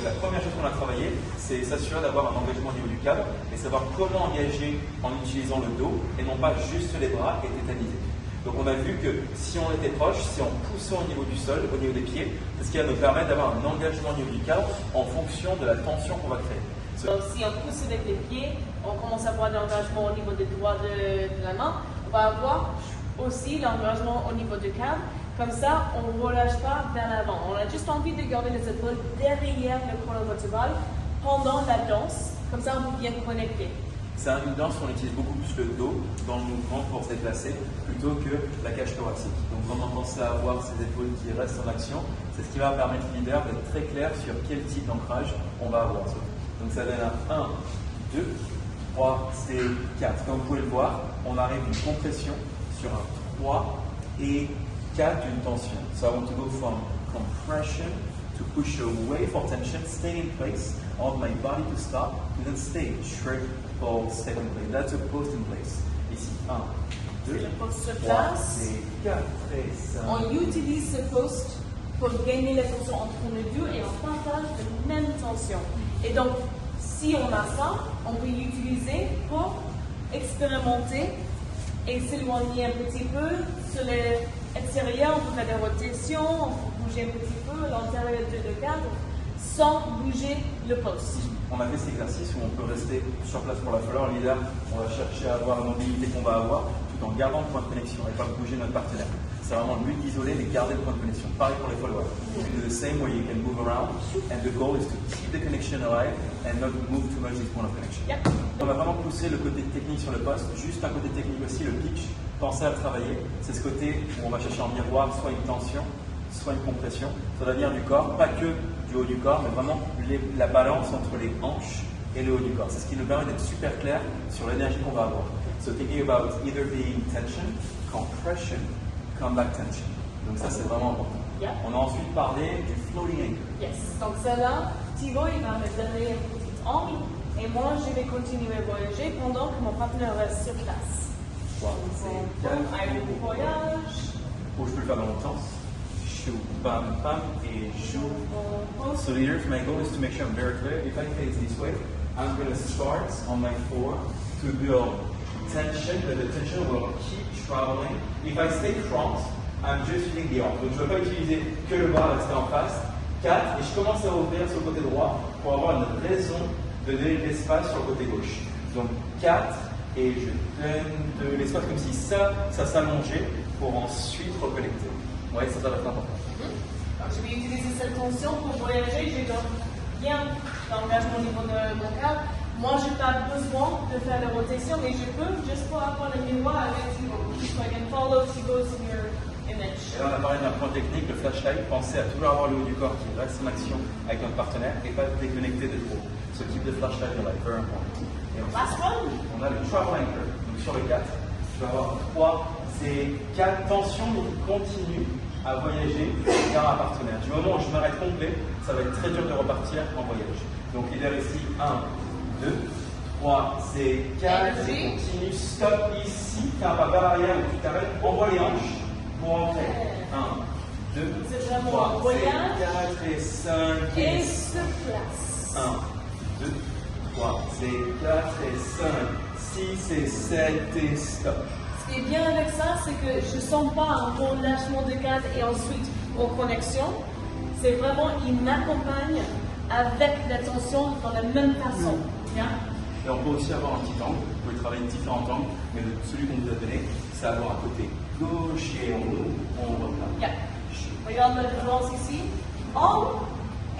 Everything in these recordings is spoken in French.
la première chose qu'on a travaillé, c'est s'assurer d'avoir un engagement au niveau du cadre et savoir comment engager en utilisant le dos et non pas juste les bras et tétaniser. Donc on a vu que si on était proche, si on poussait au niveau du sol, au niveau des pieds, c'est ce qui va nous permettre d'avoir un engagement au niveau du cadre en fonction de la tension qu'on va créer. Donc si on pousse avec les pieds, on commence à avoir l'engagement au niveau des doigts de la main. On va avoir aussi l'engagement au niveau du cadre. Comme ça, on ne relâche pas vers l'avant. On a juste envie de garder les épaules derrière le colonne vertébrale pendant la danse. Comme ça, on peut bien connecter. C'est une danse où on utilise beaucoup plus le dos dans le mouvement pour se déplacer plutôt que la cage thoracique. Donc vraiment penser à avoir ces épaules qui restent en action. C'est ce qui va permettre au leader d'être très clair sur quel type d'ancrage on va avoir. Donc ça donne un 1, 2, 3, c'est 4. Comme vous pouvez le voir, on arrive d'une compression sur un 3 et 4 d'une tension. So I want to go from compression to push away for tension, stay in place. I want my body to stop, and then stay straight for second place. That's a post in place. Ici, 1, 2, Le poste se 3, place. et 4 et 5. On utilise ce poste pour gagner la tension entre nos deux et on partage la même tension. Et donc, si on a ça, on peut l'utiliser pour expérimenter et s'éloigner un petit peu sur l'extérieur, on peut faire des rotations, on peut bouger un petit peu l'intérieur de cadre sans bouger le poste. On a fait cet exercice où on peut rester sur place pour la fleur. Le leader, on va chercher à avoir la mobilité qu'on va avoir tout en gardant le point de connexion et pas bouger notre partenaire. C'est vraiment le but d'isoler mais garder le point de connexion. Pareil pour les followers. You do the same way you can move around and the goal is to keep the connection alive and not move too much this point of connection. Yep. On va vraiment pousser le côté technique sur le poste. Juste un côté technique aussi, le pitch. Pensez à le travailler. C'est ce côté où on va chercher en miroir soit une tension, soit une compression. Ça va venir du corps, pas que du haut du corps, mais vraiment la balance entre les hanches et le haut du corps. C'est ce qui nous permet d'être super clair sur l'énergie qu'on va avoir. So thinking about either being tension, compression, come back tension. Donc ça c'est vraiment important. Yeah. On a ensuite parlé du floating anchor. Yes. Donc celle-là, Thibaut, il va me donner un petit angle et moi, je vais continuer à voyager pendant que mon partenaire reste sur place. Wow. C'est calme. Aïe, voyage. Ou je peux le faire dans l'autre sens. Chou, bam, bam, et chou. So leaders, my goal is to make sure I'm very clear. If I face this way, I'm going to start on my floor to build tension, but the tension will keep traveling. If I stay front, I'm just using the arm. Donc je ne vais pas utiliser que le bras resté en face. 4, et je commence à ouvrir sur le côté droit pour avoir une raison de donner de l'espace sur le côté gauche. Donc 4, et je donne de l'espace comme si ça s'allongeait pour ensuite reconnecter. Ouais, ça va être important. Je vais utiliser cette tension pour voyager. J'ai donc bien l'engagement au niveau de mon cadre. Moi, je n'ai pas besoin de faire la rotation, mais je peux juste pour avoir le miroir avec Thibaut. So I can follow Thibaut's in your image. Et là, on a parlé d'un point technique, le flashlight. Pensez à toujours avoir le haut du corps qui reste en action avec notre partenaire et pas déconnecter de trop. So keep the flashlight alive, very important. Et Last one. on a le travel anchor. Donc sur le 4, je vais avoir 3, c'est 4 tensions qui continuent à voyager vers un partenaire. Du moment où je m'arrête complet, ça va être très dur de repartir en voyage. Donc leader ici, 1, 2, 3, c'est 4, et continue, stop ici, fais un pas vers l'arrière où tu t'arrêtes, envoie les hanches pour entrer. 1, 2, C'est vraiment 3, un voyage. c'est 4 et 5 Et et se place. 1, 2, 3, c'est 4 et 5, 6 et 7 et stop. Ce qui est bien avec ça, c'est que je ne sens pas un relâchement de cadre et ensuite en connexion. C'est vraiment, il m'accompagne avec la tension dans la même façon. Bien. Et on peut aussi avoir un petit angle, vous pouvez travailler différents angles, mais celui qu'on vous a donné, c'est avoir un côté gauche et on ouvre, on repart. Bien. Regarde la différence ici. En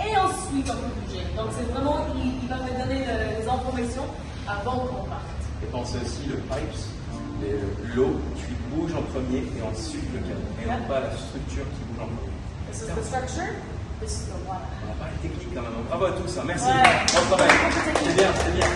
et ensuite on peut bouger. Donc c'est vraiment, il va me donner les informations avant qu'on parte. Et pensez aussi le pipes, l'eau, tu bouges en premier et ensuite le cadre. Et non pas la structure qui bouge en premier. This is the structure, this is the water. On a parlé technique quand même. Bravo à tous, hein. Merci. Ouais. Bon travail. C'est bien, c'est bien.